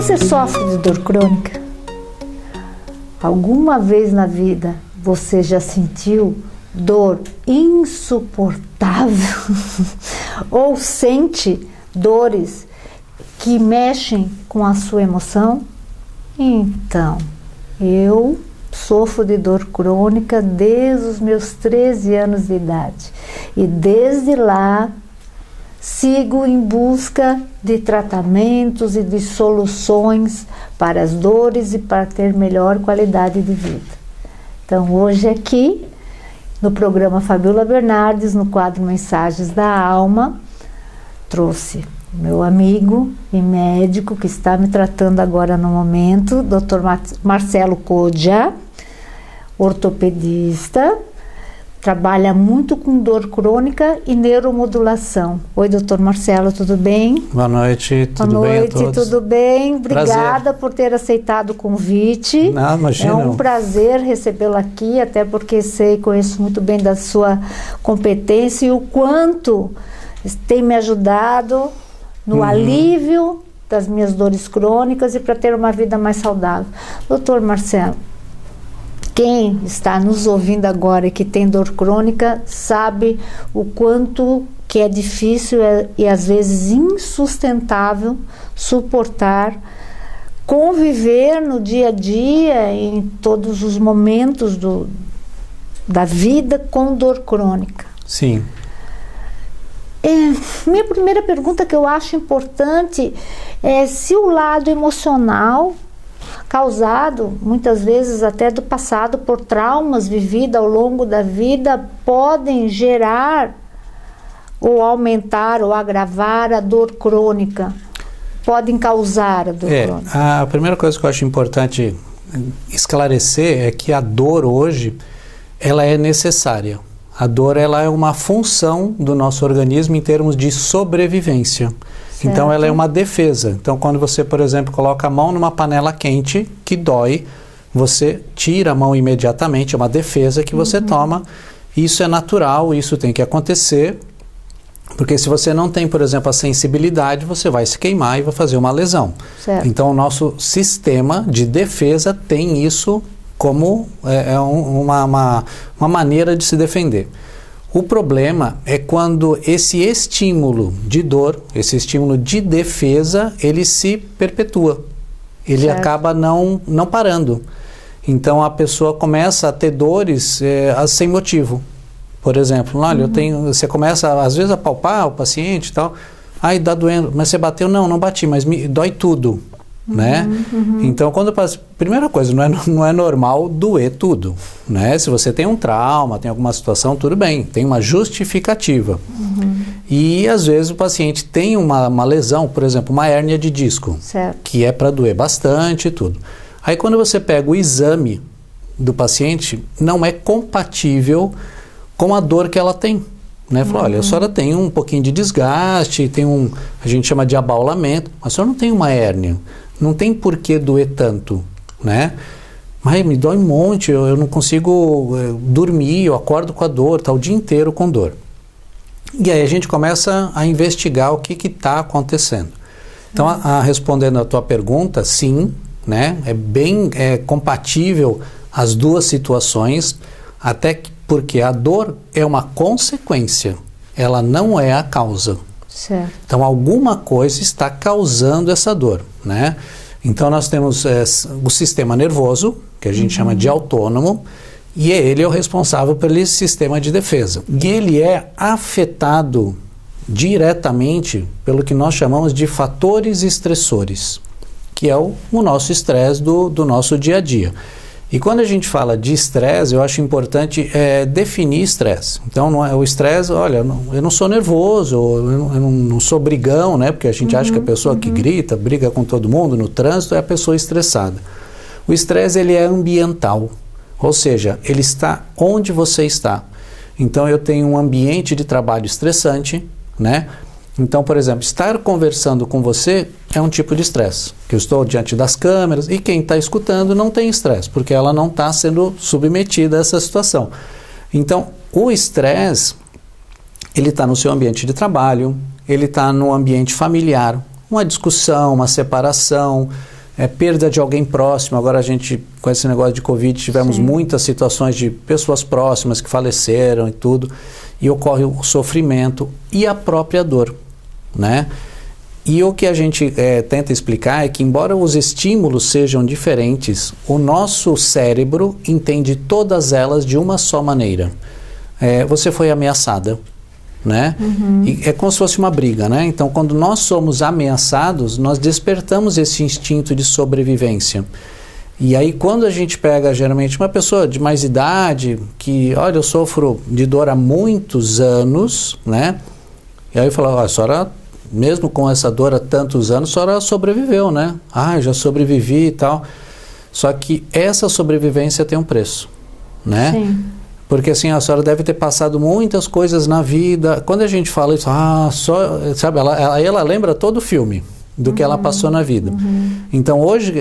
Você sofre de dor crônica? Alguma vez na vida você já sentiu dor insuportável? Ou sente dores que mexem com a sua emoção? Então, eu sofro de dor crônica desde os meus 13 anos de idade. E desde lá, sigo em busca de tratamentos e de soluções para as dores e para ter melhor qualidade de vida. Então, hoje aqui, no programa Fabiola Bernardes, no quadro Mensagens da Alma, trouxe meu amigo e médico que está me tratando agora no momento, Dr. Marcelo Codia, ortopedista, trabalha muito com dor crônica e neuromodulação. Oi, doutor Marcelo, tudo bem? Boa noite, tudo bem a todos? Boa noite, tudo bem? Obrigada por ter aceitado o convite. Não, imagina. É um prazer recebê-lo aqui, até porque conheço muito bem da sua competência e o quanto tem me ajudado no alívio das minhas dores crônicas e para ter uma vida mais saudável. Doutor Marcelo, quem está nos ouvindo agora e que tem dor crônica sabe o quanto que é difícil e às vezes insustentável suportar, conviver no dia a dia, em todos os momentos da vida com dor crônica. Sim. Minha primeira pergunta que eu acho importante é se o lado emocional causado, muitas vezes até do passado, por traumas vividos ao longo da vida, podem gerar ou aumentar ou agravar a dor crônica, podem causar a dor crônica. A primeira coisa que eu acho importante esclarecer é que a dor hoje, ela é necessária. A dor, ela é uma função do nosso organismo em termos de sobrevivência. Certo. Então, ela é uma defesa. Então, quando você, por exemplo, coloca a mão numa panela quente, que dói, você tira a mão imediatamente, é uma defesa que você toma. Isso é natural, isso tem que acontecer, porque se você não tem, por exemplo, a sensibilidade, você vai se queimar e vai fazer uma lesão. Certo. Então, o nosso sistema de defesa tem isso como uma maneira de se defender. O problema é quando esse estímulo de dor, esse estímulo de defesa, ele se perpetua. Ele acaba não parando. Então a pessoa começa a ter dores sem motivo. Por exemplo, olha, você começa às vezes a palpar o paciente e tal, ai, dá doendo, mas você bateu? Não bati, mas dói tudo. Né? Então, primeira coisa, não é normal doer tudo, né? Se você tem um trauma, tem alguma situação, tudo bem, tem uma justificativa. E às vezes o paciente tem uma lesão, por exemplo, uma hérnia de disco, que é para doer bastante e tudo. Aí quando você pega o exame do paciente, não é compatível com a dor que ela tem. Né? Falou, olha, a senhora tem um pouquinho de desgaste, a gente chama de abaulamento, mas a senhora não tem uma hérnia, não tem por que doer tanto, né? Mas me dói um monte, eu não consigo dormir, eu acordo com a dor, tá o dia inteiro com dor. E aí a gente começa a investigar o que está acontecendo. Então, respondendo a tua pergunta, sim, né? É bem compatível as duas situações, até porque a dor é uma consequência, ela não é a causa. Certo. Então, alguma coisa está causando essa dor, né? Então, nós temos o sistema nervoso, que a gente chama de autônomo, e ele é o responsável pelo esse sistema de defesa. E ele é afetado diretamente pelo que nós chamamos de fatores estressores, que é o nosso estresse do nosso dia a dia. E quando a gente fala de estresse, eu acho importante definir estresse. Então, não é o estresse, olha, eu não sou nervoso, eu não sou brigão, né? Porque a gente acha que a pessoa que grita, briga com todo mundo no trânsito é a pessoa estressada. O estresse, ele é ambiental, ou seja, ele está onde você está. Então, eu tenho um ambiente de trabalho estressante, né? Então, por exemplo, estar conversando com você é um tipo de estresse, que eu estou diante das câmeras e quem está escutando não tem estresse, porque ela não está sendo submetida a essa situação. Então, o estresse, ele está no seu ambiente de trabalho, ele está no ambiente familiar. uma discussão, uma separação, perda de alguém próximo. Agora a gente, com esse negócio de Covid, tivemos muitas situações de pessoas próximas que faleceram e tudo, e ocorre o sofrimento e a própria dor, né? E o que a gente tenta explicar é que, embora os estímulos sejam diferentes, o nosso cérebro entende todas elas de uma só maneira. Você foi ameaçada, né? E é como se fosse uma briga, né? Então, quando nós somos ameaçados, nós despertamos esse instinto de sobrevivência. E aí, quando a gente pega, geralmente, uma pessoa de mais idade, que, olha, eu sofro de dor há muitos anos, né? E aí eu falo, a senhora, mesmo com essa dor há tantos anos, a senhora sobreviveu, né? Ah, eu já sobrevivi e tal. Só que essa sobrevivência tem um preço, né? Sim. Porque assim, a senhora deve ter passado muitas coisas na vida. Quando a gente fala isso, sabe, ela lembra todo o filme do que ela passou na vida. Então hoje,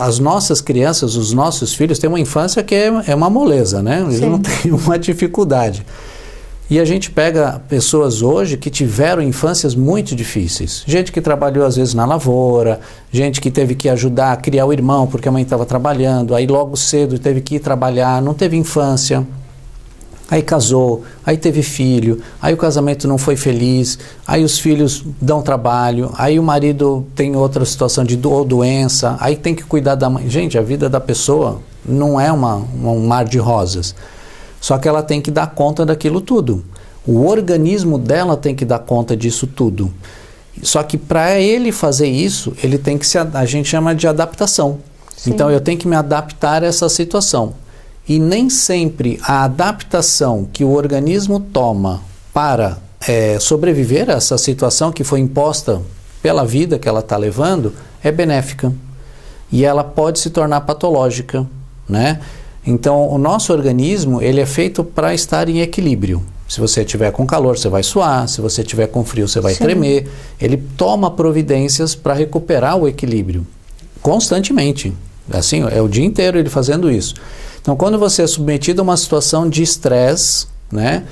as nossas crianças, os nossos filhos têm uma infância que é uma moleza, né? Eles não têm uma dificuldade. E a gente pega pessoas hoje que tiveram infâncias muito difíceis. Gente que trabalhou às vezes na lavoura, gente que teve que ajudar a criar o irmão porque a mãe estava trabalhando, aí logo cedo teve que ir trabalhar, não teve infância. Aí casou, aí teve filho, aí o casamento não foi feliz, aí os filhos dão trabalho, aí o marido tem outra situação de doença, aí tem que cuidar da mãe. Gente, a vida da pessoa não é um mar de rosas. Só que ela tem que dar conta daquilo tudo. O organismo dela tem que dar conta disso tudo. Só que para ele fazer isso, ele tem que a gente chama de adaptação. Sim. Então eu tenho que me adaptar a essa situação. E nem sempre a adaptação que o organismo toma para sobreviver a essa situação que foi imposta pela vida que ela está levando é benéfica. E ela pode se tornar patológica, né? Então, o nosso organismo, ele é feito para estar em equilíbrio. Se você estiver com calor, você vai suar. Se você estiver com frio, você vai tremer. Ele toma providências para recuperar o equilíbrio, constantemente. Assim, é o dia inteiro ele fazendo isso. Então, quando você é submetido a uma situação de estresse, né,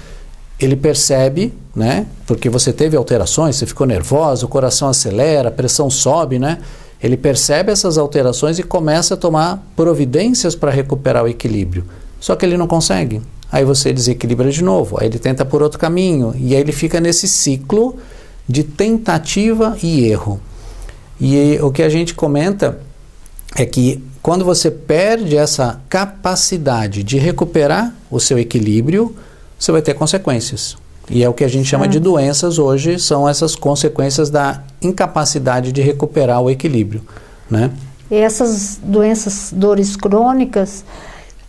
ele percebe, né, porque você teve alterações, você ficou nervosa, o coração acelera, a pressão sobe, né? Ele percebe essas alterações e começa a tomar providências para recuperar o equilíbrio. Só que ele não consegue. Aí você desequilibra de novo, aí ele tenta por outro caminho, e aí ele fica nesse ciclo de tentativa e erro. E o que a gente comenta é que quando você perde essa capacidade de recuperar o seu equilíbrio, você vai ter consequências. E é o que a gente chama de doenças hoje, são essas consequências da incapacidade de recuperar o equilíbrio, né? E essas doenças, dores crônicas,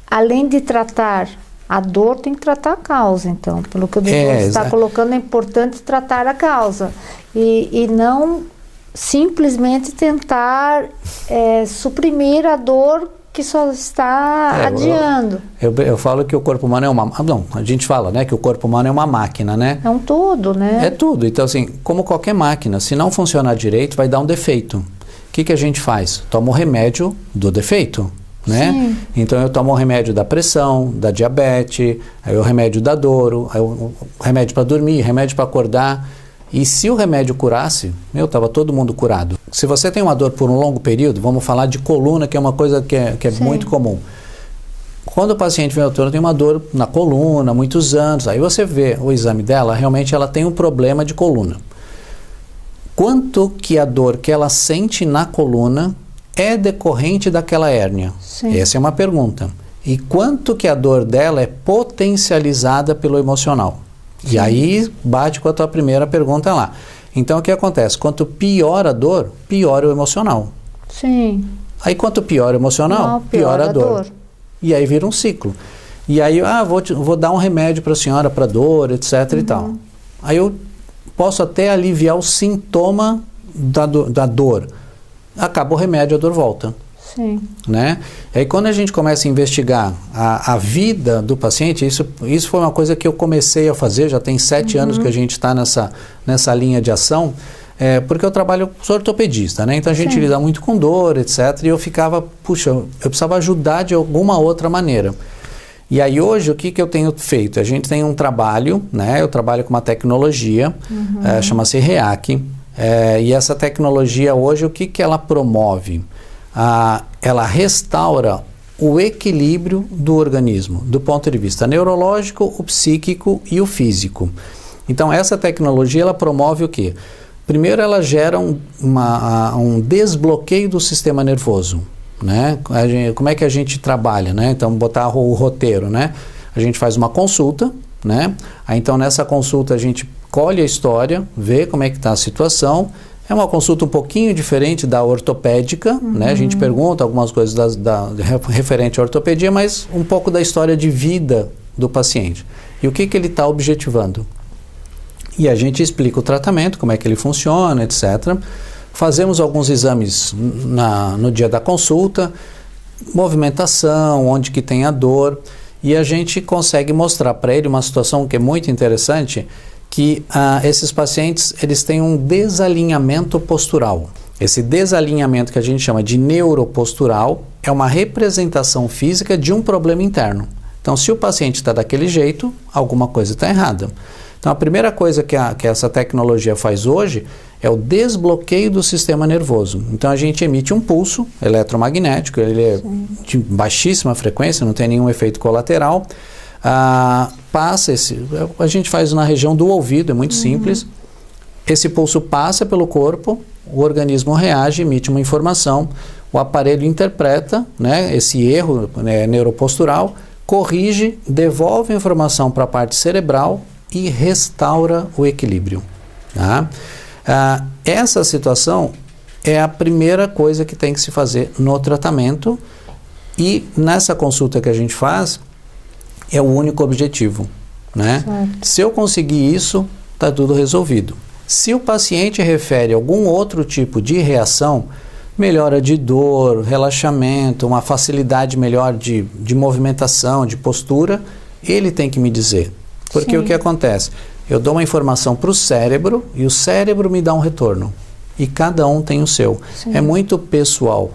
além de tratar a dor, tem que tratar a causa, então. Pelo que o doutor está colocando, é importante tratar a causa. E não simplesmente tentar suprimir a dor que só está adiando. Eu falo que o corpo humano é uma... Não, a gente fala, né, que o corpo humano é uma máquina, né? É um todo, né? É tudo. Então, assim, como qualquer máquina, se não funcionar direito, vai dar um defeito. O que a gente faz? Toma o remédio do defeito, né? Sim. Então, eu tomo o remédio da pressão, da diabetes, aí o remédio da dor, aí o remédio para dormir, remédio para acordar. E se o remédio curasse, estava todo mundo curado. Se você tem uma dor por um longo período, vamos falar de coluna, que é uma coisa que é muito comum. Quando o paciente vem ao doutor, tem uma dor na coluna, há muitos anos, aí você vê o exame dela, realmente ela tem um problema de coluna. Quanto que a dor que ela sente na coluna é decorrente daquela hérnia? Sim. Essa é uma pergunta. E quanto que a dor dela é potencializada pelo emocional? Sim. E aí bate com a tua primeira pergunta lá. Então o que acontece? Quanto pior a dor, pior o emocional. Sim. Aí quanto pior o emocional, pior a dor. E aí vira um ciclo. E aí, vou dar um remédio para a senhora para dor, etc. e tal. Aí eu posso até aliviar o sintoma da dor. Acaba o remédio, a dor volta. Sim. Né? Aí quando a gente começa a investigar a vida do paciente, isso foi uma coisa que eu comecei a fazer, já tem 7 anos que a gente está nessa linha de ação, porque eu sou ortopedista, né? Então a gente lida muito com dor, etc. E eu ficava, eu precisava ajudar de alguma outra maneira. E aí hoje o que eu tenho feito? A gente tem um trabalho, né? Eu trabalho com uma tecnologia, chama-se REAC. E essa tecnologia hoje, o que ela promove? Ela restaura o equilíbrio do organismo, do ponto de vista neurológico, o psíquico e o físico. Então, essa tecnologia, ela promove o quê? Primeiro, ela gera um desbloqueio do sistema nervoso, né? Como é que a gente trabalha, né? Então, botar o roteiro, né? A gente faz uma consulta, né? Aí, então, nessa consulta, a gente colhe a história, vê como é que está a situação. É uma consulta um pouquinho diferente da ortopédica, né? A gente pergunta algumas coisas referente à ortopedia, mas um pouco da história de vida do paciente. E o que ele está objetivando? E a gente explica o tratamento, como é que ele funciona, etc. Fazemos alguns exames no dia da consulta, movimentação, onde que tem a dor, e a gente consegue mostrar para ele uma situação que é muito interessante, que esses pacientes eles têm um desalinhamento postural. Esse desalinhamento que a gente chama de neuropostural é uma representação física de um problema interno. Então, se o paciente está daquele jeito, alguma coisa está errada. Então, a primeira coisa que essa tecnologia faz hoje é o desbloqueio do sistema nervoso. Então, a gente emite um pulso eletromagnético, ele é de baixíssima frequência, não tem nenhum efeito colateral. A gente faz na região do ouvido, é muito simples. Esse pulso passa pelo corpo, o organismo reage, emite uma informação, o aparelho interpreta, né, esse erro, né, neuropostural, corrige, devolve a informação para a parte cerebral e restaura o equilíbrio. Tá? Essa situação é a primeira coisa que tem que se fazer no tratamento, e nessa consulta que a gente faz, é o único objetivo, né? Se eu conseguir isso, está tudo resolvido. Se o paciente refere algum outro tipo de reação, melhora de dor, relaxamento, uma facilidade melhor de movimentação, de postura, ele tem que me dizer. Porque o que acontece? Eu dou uma informação para o cérebro e o cérebro me dá um retorno. E cada um tem o seu. É muito pessoal.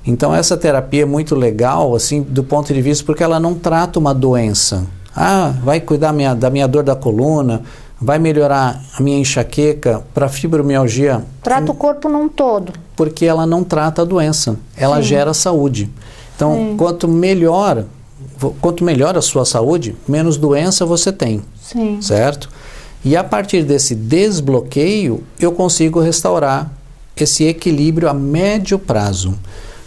Então, essa terapia é muito legal, assim, do ponto de vista, porque ela não trata uma doença. Vai cuidar da minha dor da coluna, vai melhorar a minha enxaqueca para fibromialgia. Trata o corpo num todo. Porque ela não trata a doença, ela gera saúde. Então, quanto melhor a sua saúde, menos doença você tem, certo? E a partir desse desbloqueio, eu consigo restaurar esse equilíbrio a médio prazo.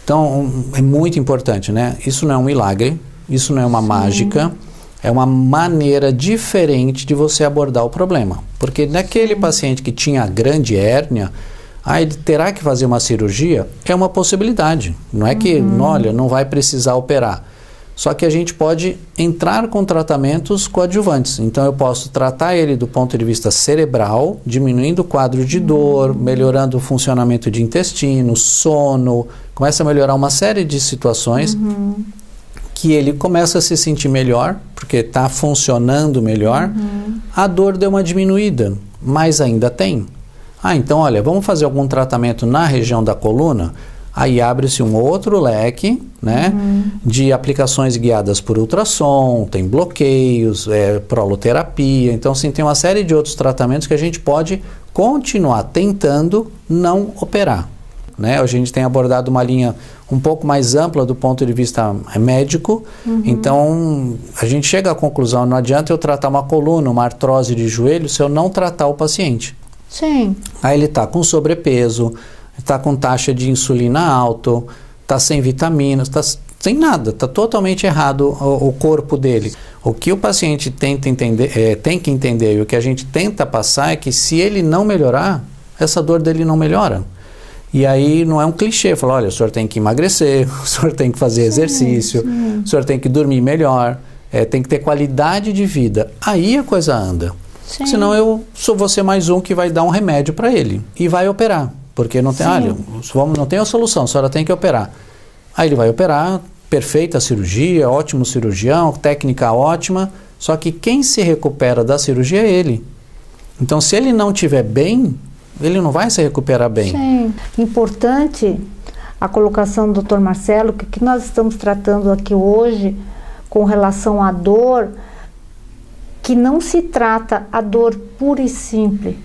Então, é muito importante, né? Isso não é um milagre, isso não é uma mágica, é uma maneira diferente de você abordar o problema. Porque naquele paciente que tinha grande hérnia, ele terá que fazer uma cirurgia, é uma possibilidade. Não é que, olha, não vai precisar operar. Só que a gente pode entrar com tratamentos coadjuvantes. Então, eu posso tratar ele do ponto de vista cerebral, diminuindo o quadro de dor, melhorando o funcionamento de intestino, sono, começa a melhorar uma série de situações que ele começa a se sentir melhor, porque está funcionando melhor. A dor deu uma diminuída, mas ainda tem. Então, olha, vamos fazer algum tratamento na região da coluna? Aí abre-se um outro leque, né, de aplicações guiadas por ultrassom, tem bloqueios, proloterapia. Então, sim, tem uma série de outros tratamentos que a gente pode continuar tentando não operar. Né? A gente tem abordado uma linha um pouco mais ampla do ponto de vista médico. Então, a gente chega à conclusão, não adianta eu tratar uma coluna, uma artrose de joelho, se eu não tratar o paciente. Aí ele está com sobrepeso, está com taxa de insulina alto, está sem vitaminas, está sem nada, está totalmente errado o corpo dele. O que o paciente tem que entender e o que a gente tenta passar é que se ele não melhorar, essa dor dele não melhora. E aí não é um clichê, falar, olha, o senhor tem que emagrecer, o senhor tem que fazer exercício, o senhor tem que dormir melhor, tem que ter qualidade de vida. Aí a coisa anda. Senão eu vou ser mais um que vai dar um remédio para ele e vai operar. Porque não tem, não tem a solução, a senhora tem que operar. Aí ele vai operar, perfeita cirurgia, ótimo cirurgião, técnica ótima, só que quem se recupera da cirurgia é ele. Então, se ele não estiver bem, ele não vai se recuperar bem. Importante a colocação do Dr. Marcelo, que nós estamos tratando aqui hoje com relação à dor, que não se trata a dor pura e simples,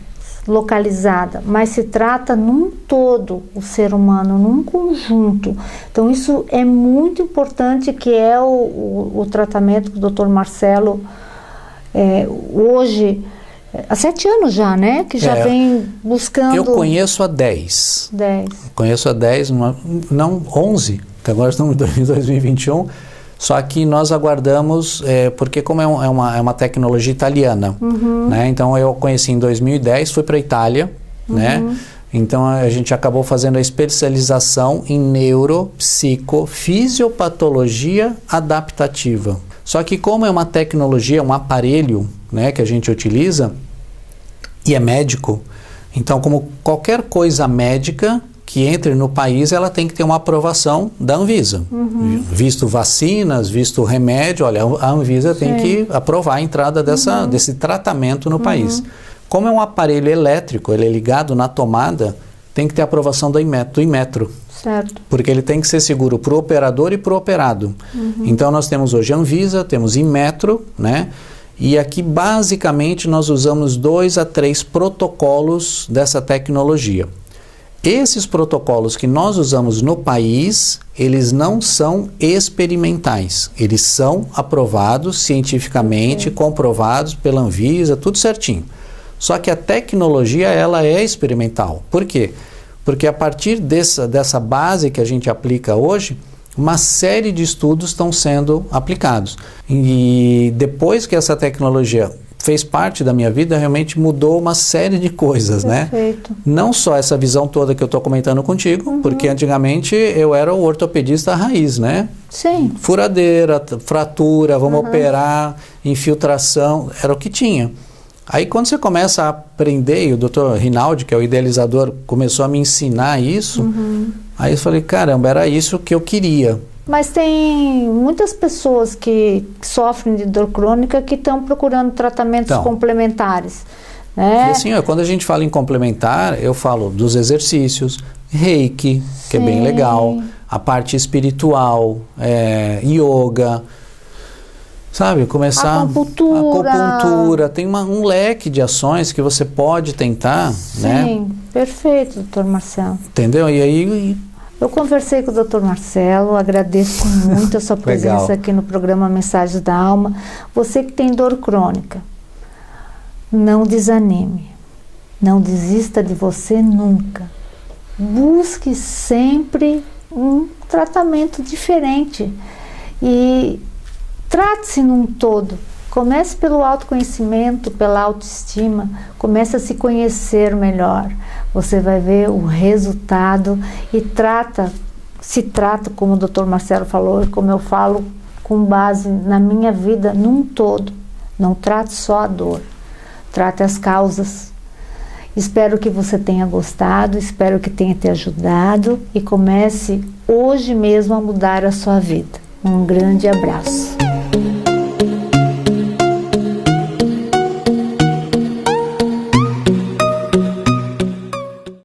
localizada, mas se trata num todo o ser humano, num conjunto. Então isso é muito importante, que é o tratamento que o Dr. Marcelo hoje, há 7 anos já, né? Que já vem buscando... Eu conheço há 10. 10. Conheço há 10, não 11, que agora estamos em 2021, só que nós aguardamos, porque como é uma tecnologia italiana, né? Então eu conheci em 2010, fui para a Itália, né? Então a gente acabou fazendo a especialização em neuropsicofisiopatologia adaptativa. Só que como é uma tecnologia, um aparelho, né, que a gente utiliza, e é médico, então como qualquer coisa médica que entre no país, ela tem que ter uma aprovação da Anvisa. Visto vacinas, visto remédio, olha, a Anvisa tem que aprovar a entrada desse tratamento no país. Como é um aparelho elétrico, ele é ligado na tomada, tem que ter aprovação do Inmetro. Certo. Porque ele tem que ser seguro para o operador e para o operado. Então nós temos hoje Anvisa, temos Inmetro, né? E aqui basicamente nós usamos 2 a 3 protocolos dessa tecnologia. Esses protocolos que nós usamos no país, eles não são experimentais. Eles são aprovados cientificamente, comprovados pela Anvisa, tudo certinho. Só que a tecnologia, ela é experimental. Por quê? Porque a partir dessa base que a gente aplica hoje, uma série de estudos estão sendo aplicados. E depois que essa tecnologia fez parte da minha vida, realmente mudou uma série de coisas, Perfeito. né? Não só essa visão toda que eu estou comentando contigo, porque antigamente eu era o ortopedista raiz, né? Sim. Furadeira, fratura, vamos operar, infiltração, era o que tinha. Aí quando você começa a aprender, e o Dr. Rinaldi, que é o idealizador, começou a me ensinar isso, aí eu falei, caramba, era isso que eu queria. Mas tem muitas pessoas que sofrem de dor crônica que estão procurando tratamentos complementares, né? E assim, quando a gente fala em complementar, eu falo dos exercícios, Reiki, que é bem legal, a parte espiritual, yoga, sabe? Começar... Acupuntura, tem um leque de ações que você pode tentar, né? Sim, perfeito, Dr. Marcelo. Entendeu? E aí... Eu conversei com o Dr. Marcelo, agradeço muito a sua presença aqui no programa Mensagens da Alma. Você que tem dor crônica, não desanime, não desista de você nunca. Busque sempre um tratamento diferente e trate-se num todo. Comece pelo autoconhecimento, pela autoestima, comece a se conhecer melhor. Você vai ver o resultado e se trata, como o Dr. Marcelo falou, e como eu falo, com base na minha vida num todo. Não trate só a dor, trate as causas. Espero que você tenha gostado, espero que tenha te ajudado e comece hoje mesmo a mudar a sua vida. Um grande abraço.